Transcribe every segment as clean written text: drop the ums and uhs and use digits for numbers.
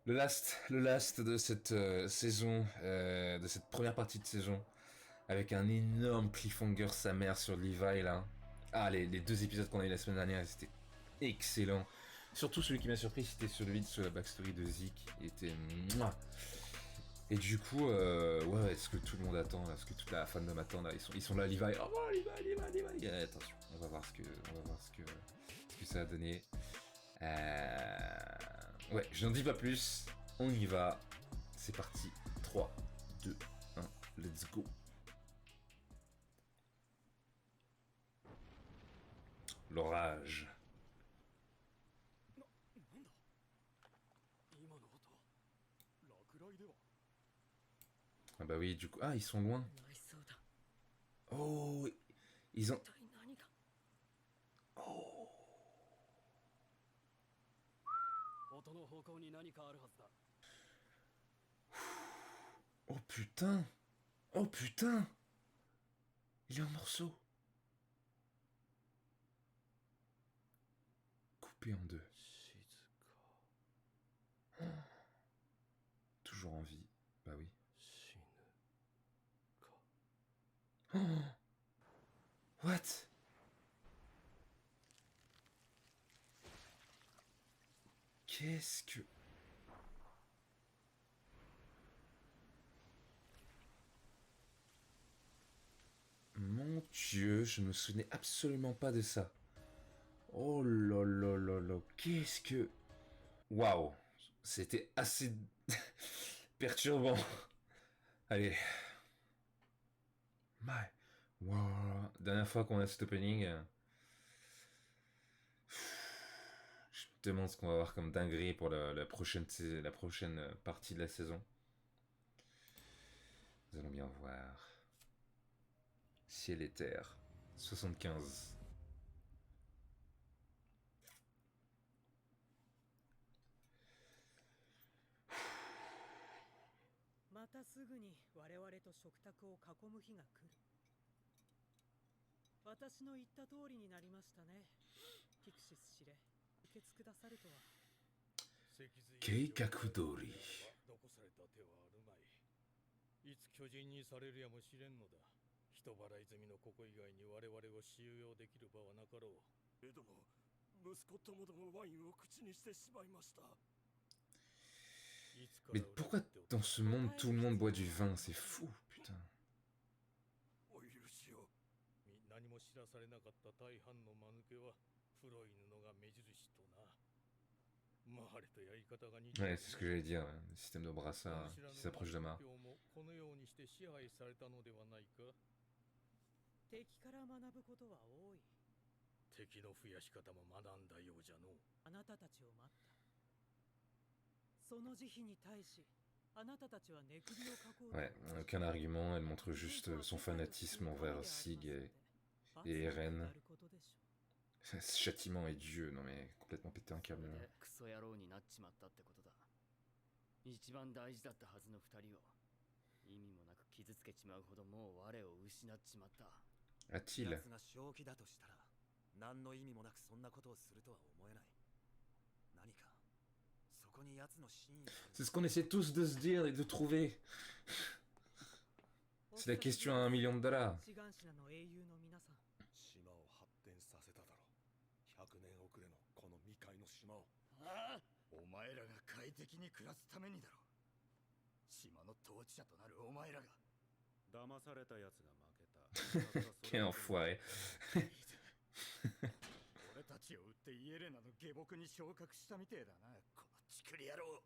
Le last de cette saison, de cette première partie de saison, avec un énorme cliffhanger sa mère sur Levi là. Ah, les deux épisodes qu'on a eu la semaine dernière, c'était excellent. Surtout celui qui m'a surpris, c'était celui sur la backstory de Zeke. Il était mouah. Et du coup, ouais, est-ce que tout le monde attend là, est-ce que toute la fandom attend là, ils sont là, Levi. Oh bon, Levi. Attention, on va voir ce que ça a donné. Ouais, je n'en dis pas plus. On y va. C'est parti. 3, 2, 1, let's go. L'orage. Ah bah oui, du coup... Ah, ils sont loin. Oh, ils ont... Oh. Oh putain. Oh putain. Il est en morceaux. Coupé en deux. Oh. Toujours en vie. Bah oui. Oh. What? Qu'est-ce que... Mon Dieu, je ne me souvenais absolument pas de ça. Oh là là là là, qu'est-ce que... Waouh, c'était assez perturbant. Allez. My... Wow. Dernière fois qu'on a cet opening... Je me demande ce qu'on va avoir comme dinguerie pour la prochaine partie de la saison. Nous allons bien voir. Ciel et terre. 75. Keikakudori. いつ巨人にされるやもしれんのだ。人払い済みのここ以外に我々を収容できる場はなかろう。ども、息子ともどもワインを口にしてしまいました。Mais pourquoi dans ce monde tout le monde boit du vin? C'est fou, putain. お許しを。何も知らされなかった大半の間抜けは黒い布が目印とな。Ouais, c'est ce que j'allais dire, hein. Le système de brassard qui s'approche de Mar. このようにして支配されたのではないか。敵から学ぶことは多い。敵の増やし方も学んだようじゃの。あなたたちを待った。その慈悲に対し、あなたたちはネクリを書こう。Ouais, aucun argument, elle montre juste son fanatisme envers Sig et Eren. Ce châtiment est Dieu, non mais complètement pété un câble. クソ野郎になっちまったってことだ。一番大事だったはずの二人を意味もなく傷つけちまうほどもう我を失っちまった。A-t-il? 奴が正気だとしたら何の意味もなくそんなことをするとは思えない。何かそこに奴の真意。C'est ce qu'on essaie tous de se dire et de trouver. C'est la question à $1 million. 島を発展させただろう。100年遅れのこの未開の島を。ああ、お前らが快適に暮らすためにだろう。島の統治者となるお前らが。騙された奴が負けた。Quel enfoiré. 俺たちを撃ってイエレナの下僕に昇格したみてえだな、このチクリ野郎。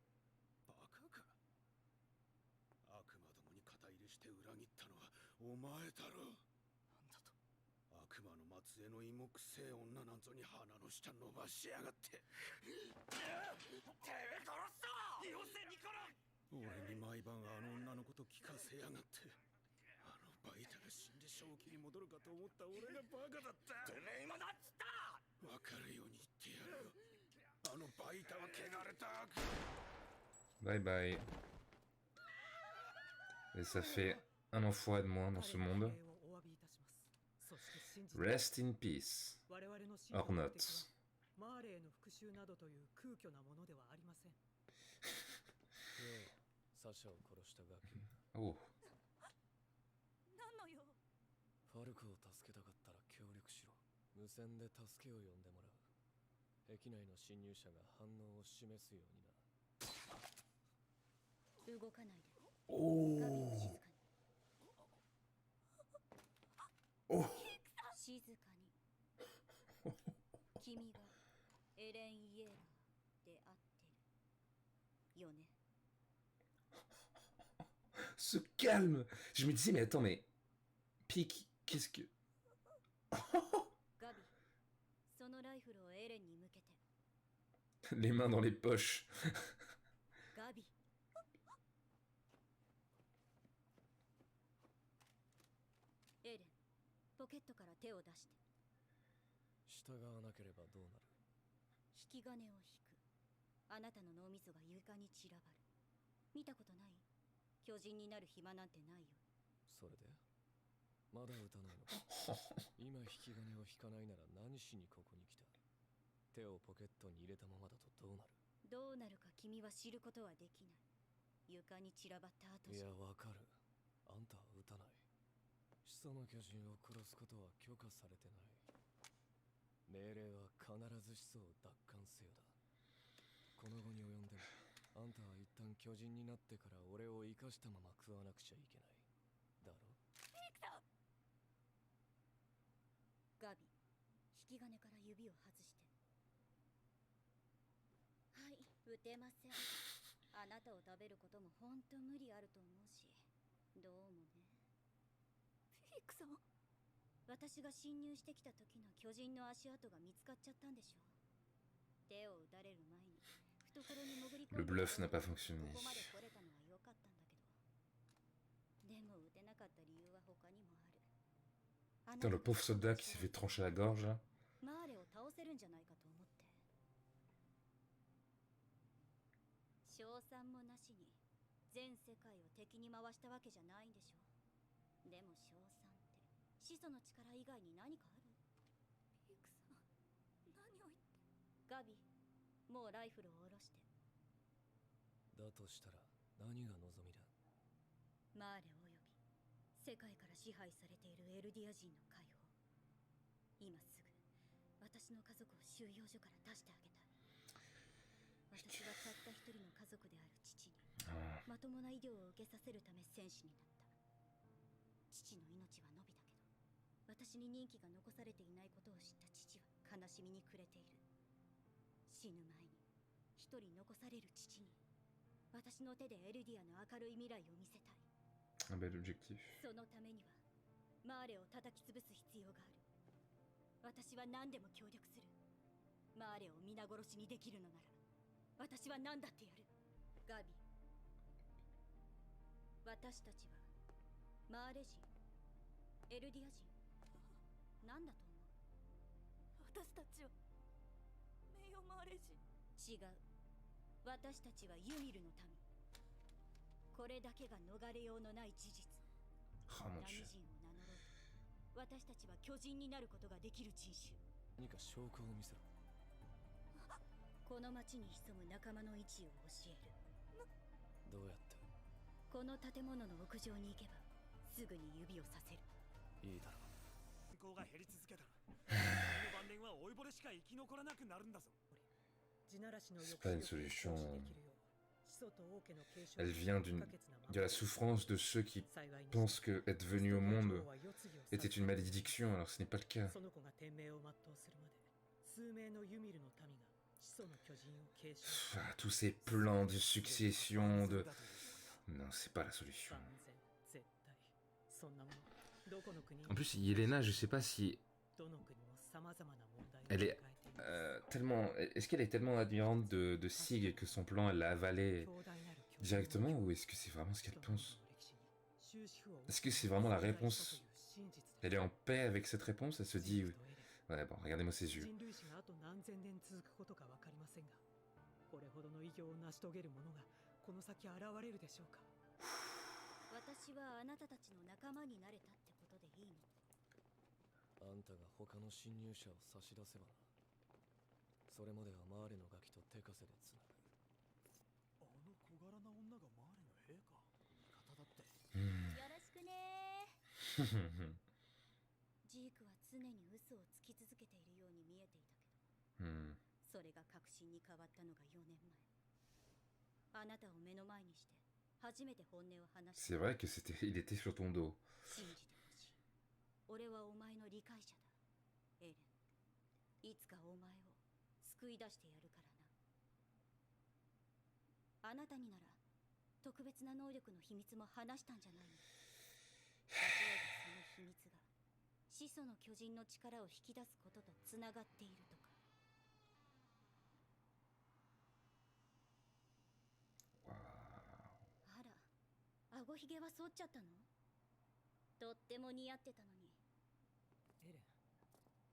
バカか。悪魔どもに肩入れして裏切ったのはお前だろ。なんだと。悪魔の末裔の芋くせえ女なんぞに鼻の下伸ばしやがって。てめえ殺すぞ。よせニコラ。俺に毎晩あの女のこと聞かせやがって。あのバイタが死んで正気に戻るかと思った俺がバカだった。てめえ今なんつった。分かるように言ってやるよ。あのバイタは汚れた。Bye bye. Et ça fait un enfoiré de moins dans ce monde. Rest in peace. Hors note. 他者を殺したガキ。 Oh. 何の用？ファルコを助けたかったら協力しろ。無線で助けを呼んでもらう。駅内の侵入者が反応を示すようにな。動かないで。ガビを静かに。Oh. 静かに。君がエレン・イエーラーであってるよね。 Se calme. Je me disais, mais attends, mais Pic, qu'est-ce que... ガビ、そのライフルをエレンに向けて。 Les mains dans les poches. ガビ。エレン、ポケットから手を出して。従わなければどうなる？引き金を引く。あなたの脳みそが床に散らばる。見たことない？巨人になる暇なんてないよ。それでまだ撃たないのか？今引き金を引かないなら何しにここに来た？手をポケットに入れたままだとどうなる？どうなるか君は知ることはできない。床に散らばった後じゃ。いや、わかる。あんたは撃たない。始祖の巨人を殺すことは許可されてない。命令は必ず始祖を奪還せよだ。この後に及んでもあんたは一旦巨人になってから俺を生かしたまま食わなくちゃいけない。だろ？ガビ、引き金から指を外して。はい、撃てません。あなたを食べることも本当無理あると思うし、どうもね。フィクさん、私が侵入してきた時の巨人の足跡が見つかっちゃったんでしょ。手を撃たれる前に懐に潜り込んで。 Le bluff n'a pas fonctionné. ここまで来れたのは良かったんだけど。でも撃てなかった理由は他にもある。 Putain, le pauvre soldat qui s'est fait trancher la gorge là. マーレを倒せるんじゃないかと思って。賞賛もなしに全世界を敵に回したわけじゃないんでしょ。でも賞賛って始祖の力以外に何かある？ピークさん、何を言って。ガビ、もうライフルを下ろして。だとしたら何が望みだ？マーレおよび世界から支配されているエルディア人の解放。今すぐ私の家族を収容所から出してあげたい。私はたった一人の家族である父にまともな医療を受けさせるため戦士になった。父の命は伸びたけど、私に任期が残されていないことを知った父は悲しみに暮れている。死ぬ前に一人残される父に私の手でエルディアの明るい未来を見せたい。 Un bel objectif. そのためにはマーレを叩き潰す必要がある。私は何でも協力する。マーレを皆殺しにできるのなら私は何だってやる。ガビ、私たちはマーレ人、エルディア人、何だと思う？私たちは名誉マーレ人。違う、私たちはユミルの民。これだけが逃れようのない事実。 Oh mon 何 dieu. 人を名乗ろうと私たちは巨人になることができる人種。何か証拠を見せろ。この町に潜む仲間の位置を教える。どうやって？この建物の屋上に行けばすぐに指をさせる。いいだろう。人口が減り続けたらこの晩年は老いぼれしか生き残らなくなるんだぞ。 C'est pas une solution. Elle vient de la souffrance de ceux qui pensent que être venu au monde était une malédiction, alors ce n'est pas le cas. Tous ces plans de succession, de... Non, c'est pas la solution. En plus, Yelena, je sais pas si... Elle est tellement... Est-ce qu'elle est tellement admirante de Sig que son plan, elle l'a avalé directement, ou est-ce que c'est vraiment ce qu'elle pense? Est-ce que c'est vraiment la réponse? Elle est en paix avec cette réponse? Elle se dit... Ouais, bon, regardez-moi ses yeux. 私はあなたたちの仲間になれたってことでいいの？あんたが他の侵入者を差し出せばな。それまではマーレのガキと手稼でつなぐ。あの小柄な女がマーレの陛下？ジークは常に嘘をつき続けているように見えていたけど、Hmm. それが確信に変わったのが4年前。あなたを目の前にして初めて本音を話した。 C'est vrai que il était sur ton dos. 信じてほしい。俺はお前の理解者だ、エレン。いつかお前を救い出してやるからな。あなたになら特別な能力の秘密も話したんじゃないの。例えばその秘密が始祖の巨人の力を引き出すこととつながっているとか。 Waouh. あら、顎ひげは剃っちゃったの？とっても似合ってたのに。エレン、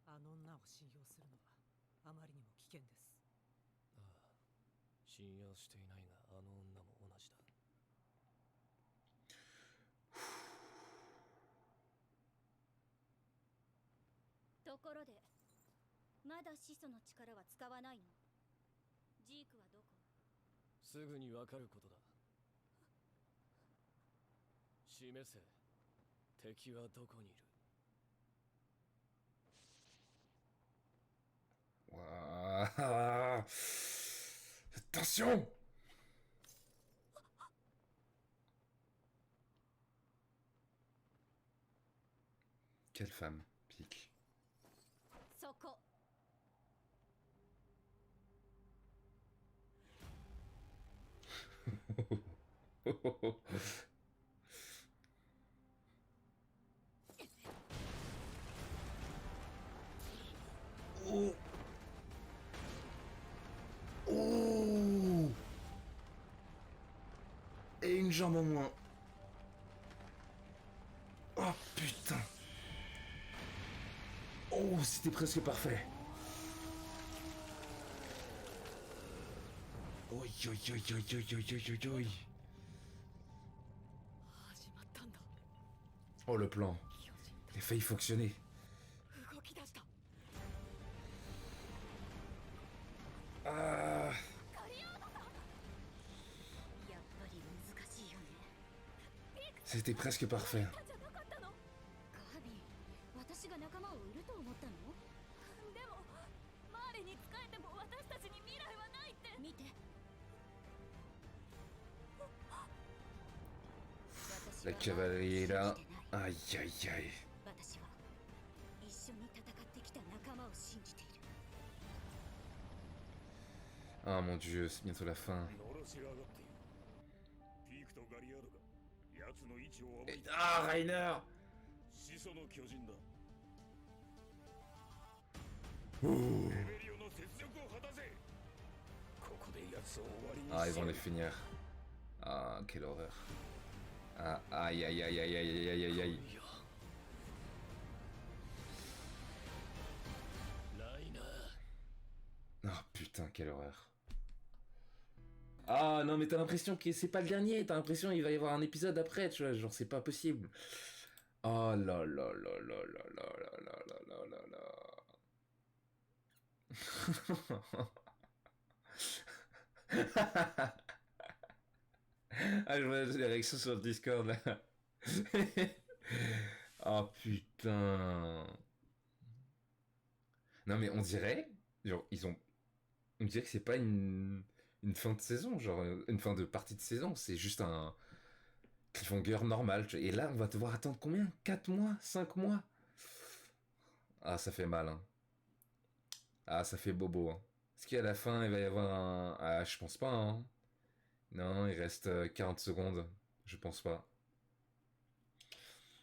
あの女を信用するのはあまりにも危険です。ああ、信用していないがあの女も同じだ。ところで、まだ始祖の力は使わないの？ジークはどこ？すぐにわかることだ。示せ、敵はどこにいる。 Waouh. Attention. Quelle femme, Pique. そこ。Oh. Oh. Et une jambe en moins. Oh putain. Oh, c'était presque parfait. Oi, oi, oi, oi, oi, oi, oi, oi, oi. 始まったんだ。 Oh, le plan. 巨人 Il a failli fonctionner. 動き出した。 Ah. やっぱり難しいよね。 C'était presque parfait. じゃなかったの？ガビ、私が仲間を売ると思ったの？でもマーレに仕えても私たちに未来はないって。見て。 La cavalerie est là. Aïe, aïe, aïe. 私は一緒に戦ってきた仲間を信じている。 Ah mon dieu, c'est bientôt la fin. のろしが上がっている。ピークとガリアードが奴の位置を暴いた。 Ah, Rainer. 始祖の巨人だ。 Ouh. レベリオの雪辱を果たせ。ここで奴を終わりに Ah, ils し vont ろ les finir. Ah, quelle horreur. Ah, aïe, aïe, aïe, aïe, aïe, aïe, aïe, aïe. いや、ライナー。 Oh putain, quelle horreur. Ah non, mais t'as l'impression que c'est pas le dernier. T'as l'impression qu'il va y avoir un épisode après, tu vois. Genre, c'est pas possible. Oh là là là là là là là là là là là. Ah, je vois les réactions sur le Discord là. Oh putain. Non mais on dirait, genre on dirait que c'est pas une fin de saison, genre une fin de partie de saison, c'est juste un cliffhanger normal. Et là, on va devoir attendre combien? 4 mois? 5 mois? Ah, ça fait mal, hein. Ah, ça fait bobo, hein. Est-ce qu'à la fin, il va y avoir un... Ah, je pense pas, hein. Non, il reste 40 secondes. Je pense pas.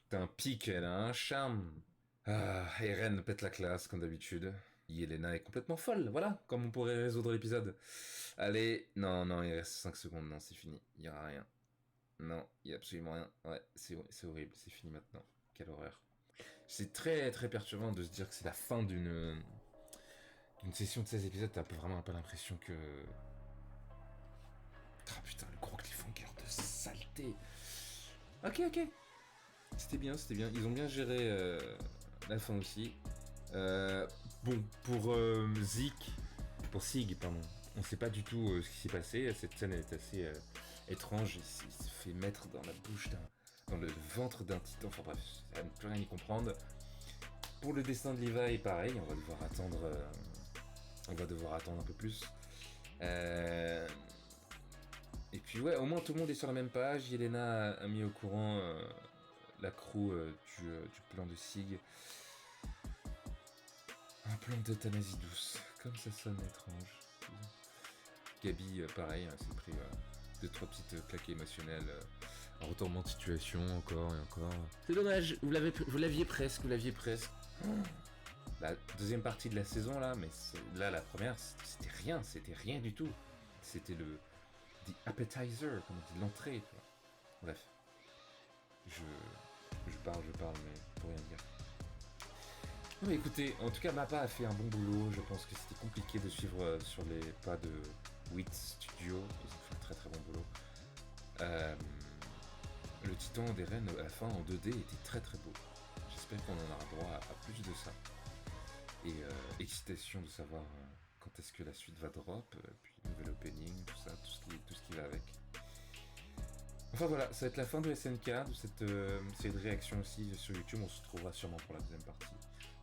T'as un pic, elle a un charme. Ah, Eren pète la classe, comme d'habitude. Yelena est complètement folle, voilà, comme on pourrait résoudre l'épisode. Allez, non, non, il reste 5 secondes, non, c'est fini. Il y aura rien. Non, il y a absolument rien. Ouais, c'est horrible, c'est fini maintenant. Quelle horreur. C'est très, très perturbant de se dire que c'est la fin d'une session de 16 épisodes. T'as vraiment pas l'impression que... Ah putain, le gros cliffhanger de saleté. Ok, ok. C'était bien, c'était bien. Ils ont bien géré la fin aussi. Bon, pour Sig, pardon, on sait pas du tout ce qui s'est passé. Cette scène est assez étrange. Il se fait mettre dans la bouche dans le ventre d'un titan. Enfin bref, ça ne peut rien y comprendre. Pour le destin de Levi, pareil, on va devoir attendre un peu plus. Et puis ouais, au moins tout le monde est sur la même page. Yelena a mis au courant la crew du plan de Sig. Un plan d'euthanasie douce, comme ça sonne étrange. Gabi, pareil, s'est pris 2-3 petites claques émotionnelles. Un retournement de situation, encore et encore. C'est dommage, vous l'aviez presque. La deuxième partie de la saison, là, mais là, la première, c'était rien du tout. C'était the appetizer, comme on dit, l'entrée, tu vois. Bref. Je parle, mais pour rien dire. Non, mais écoutez, en tout cas, Mappa a fait un bon boulot. Je pense que c'était compliqué de suivre sur les pas de WIT Studio. Ils ont fait un très très bon boulot. Le Titan des Rennes, à la fin, en 2D, était très très beau. J'espère qu'on en aura droit à plus de ça. Et excitation de savoir quand est-ce que la suite va drop, puis nouvel opening, tout ça, tout ce qui va avec. Enfin voilà, ça va être la fin de SNK, de cette série de réactions aussi sur YouTube. On se retrouvera sûrement pour la deuxième partie.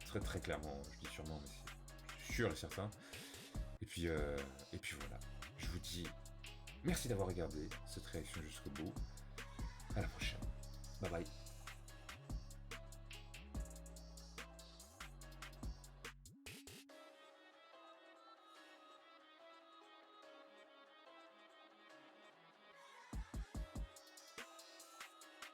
Très très clairement, je dis sûrement, mais c'est sûr et certain. Et puis voilà, je vous dis merci d'avoir regardé cette réaction jusqu'au bout. À la prochaine. Bye bye.